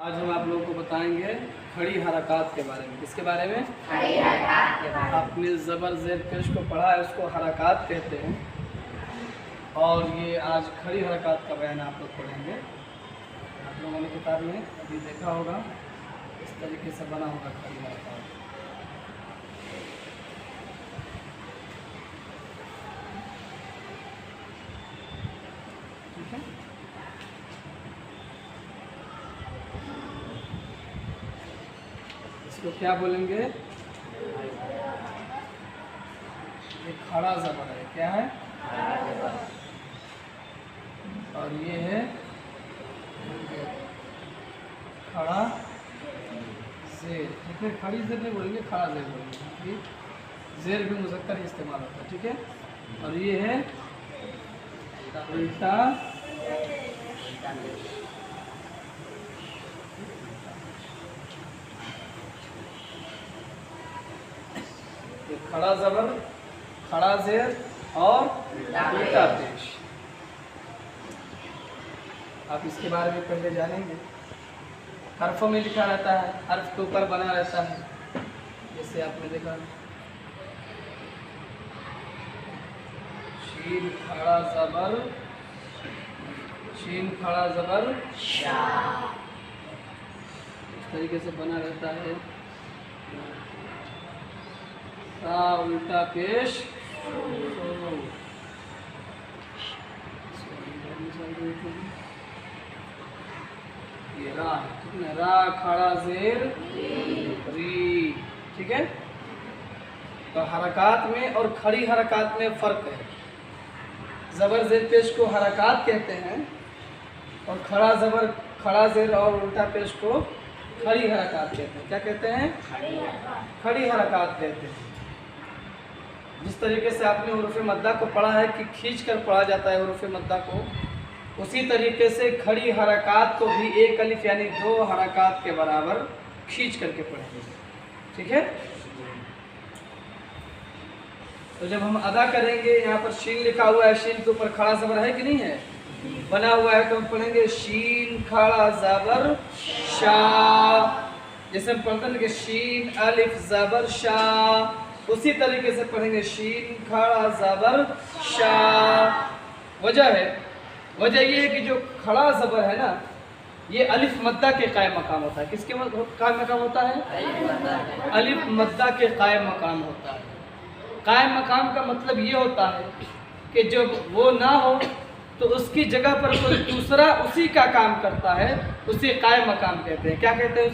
आज हम आप लोगों को बताएंगे खड़ी हरकत के बारे में। किसके बारे में? खड़ी हरकत के बारे में। आपने ज़बर ज़ेर पेश को पढ़ा है, उसको हरकत कहते हैं। और ये आज खड़ी हरकत का बयान आप लोग पढ़ेंगे। आप लोगों ने किताब में अभी देखा होगा, इस तरीके से बना होगा खड़ी हरकत। ठीक है, इसको क्या बोलेंगे? ये खड़ा ज़बर है। क्या है? और ये है खड़ा ज़ेर। ठीक है, खड़ी ज़ेर नहीं बोलेंगे, खड़ा ज़ेर बोलेंगे। ज़ेर भी मुज़क्कर ही इस्तेमाल होता है। ठीक है, और ये है उल्टा खड़ा ज़बर, खड़ा ज़ेर और उल्टा पेश। आप इसके बारे में पहले जानेंगे। हर्फों में लिखा रहता है, हर्फ के ऊपर बना रहता है। जैसे आपने देखा शीन खड़ा ज़बर, शीन खड़ा ज़बर शा, इस तरीके से बना रहता है। सा उल्टा पेश ये रा, ठीक है, रा खड़ा ज़ेर री। ठीक है, तो हरकत में और खड़ी हरकत में फ़र्क है। ज़बर ज़ेर पेश को हरकत कहते हैं और खड़ा ज़बर, खड़ा ज़ेर और उल्टा पेश को खड़ी हरकत कहते हैं। क्या कहते हैं? खड़ी हरकत कहते हैं। जिस तरीके से आपने हुरूफ़ मद्दा को पढ़ा है कि खींच कर पढ़ा जाता है हुरूफ़ मद्दा को, उसी तरीके से खड़ी हरकत को भी एक अलिफ यानी दो हरकत के बराबर खींच करके पढ़ेंगे। ठीक है, तो जब हम अदा करेंगे, यहाँ पर शीन लिखा हुआ है, शीन के ऊपर खड़ा ज़बर है कि नहीं है? बना हुआ है, तो हम पढ़ेंगे शीन खड़ा ज़बर शा। जैसे हम पढ़ते हैं कि शीन अलिफ ज़बर शा, उसी तरीके से पढ़ेंगे शीन खड़ा ज़बर शा। वजह ये है कि जो खड़ा ज़बर है ना, ये अलिफ मद्दा के कायम मकाम होता है। किसके कायम मकाम होता है? अलिफ मद्दा के कायम मकाम होता है। कायम मकाम का मतलब ये होता है कि जब वो ना हो तो उसकी जगह पर कोई दूसरा उसी का काम करता है, उसे कायम मकाम कहते हैं। क्या कहते हैं?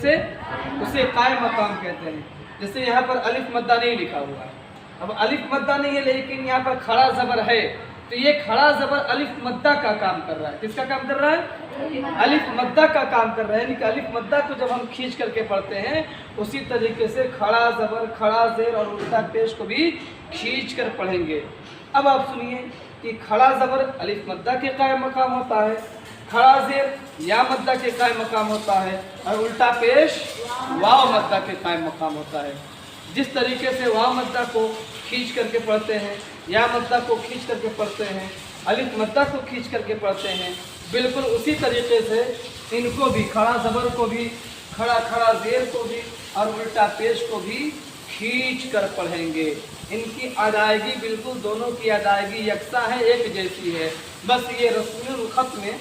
उसे कायम मकाम कहते हैं। जैसे यहाँ पर अलिफ मद्दा नहीं लिखा हुआ है, अब अलिफ मद्दा नहीं है, लेकिन यहाँ पर खड़ा ज़बर है, तो ये खड़ा ज़बर अलिफ मद्दा का काम कर रहा है। किसका काम कर रहा है? अलिफ मद्दा का काम कर रहा है। यानी अलिफ मद्दा को जब हम खींच करके पढ़ते हैं, उसी तरीके से खड़ा ज़बर, खड़ा ज़ेर और उल्टा पेश को भी खींच कर पढ़ेंगे। अब आप सुनिए कि खड़ा ज़बर अलिफ मद्दा के कायम मकाम होता है, खड़ा ज़ेर या मद्दा के कायम मकाम होता है, और उल्टा पेश वाव मद्दा के कायम मकाम होता है। जिस तरीके से वाव मद्दा को खींच करके पढ़ते हैं, या मद्दा को खींच करके पढ़ते हैं, अलिफ मद्दा को खींच करके पढ़ते हैं, बिल्कुल उसी तरीके से इनको भी, खड़ा ज़बर को भी, खड़ा ज़ेर को भी और उल्टा पेश को भी खींच कर पढ़ेंगे। इनकी अदायगी बिल्कुल, दोनों की अदायगी यकसा है, एक जैसी है। बस ये रस्मुल ख़त में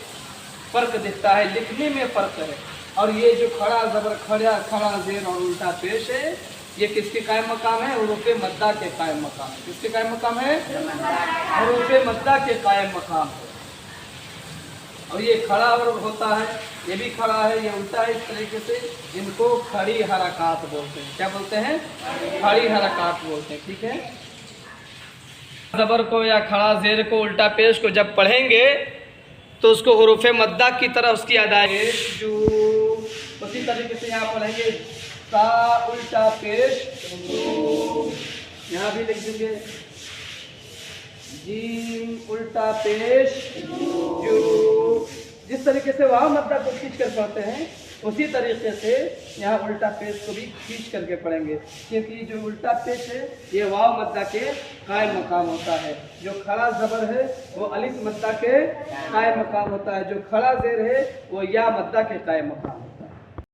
फ़र्क दिखता है, लिखने में फ़र्क है। और ये जो खड़ा ज़बर, खड़ा ज़ेर और उल्टा पेश है, ये किसके कायम मकाम है? हुरूफ़ मद्दा के कायम मकाम है। किसके कायम मकाम है? हुरूफ़ मद्दा के कायम मकाम है। और ये खड़ा होता है, ये भी खड़ा है, ये उल्टा है। इस तरीके से इनको खड़ी हरकत बोलते हैं। क्या बोलते हैं? खड़ी हरकत बोलते हैं। ठीक है, ज़बर को या खड़ा ज़ेर को, उल्टा पेश को जब पढ़ेंगे तो उसको हुरूफ़ मद्दा की तरह उसकी अदायगी जो उसी तरीके से यहाँ पढ़ेंगे। सा उल्टा पेश, यहाँ भी लिख देंगे जीम उल्टा पेश जो। जिस तरीके से वाव मद्दा को खींच कर पढ़ते हैं, उसी तरीके से यहाँ उल्टा पेश को भी खींच करके पढ़ेंगे, क्योंकि जो उल्टा पेश है ये वाव मद्दा के कायम मकाम होता है। जो खड़ा ज़बर है वो अलिफ मद्दा के कायम मकाम होता है। जो खड़ा ज़ेर है वो या मद्दा के कायम मकाम है।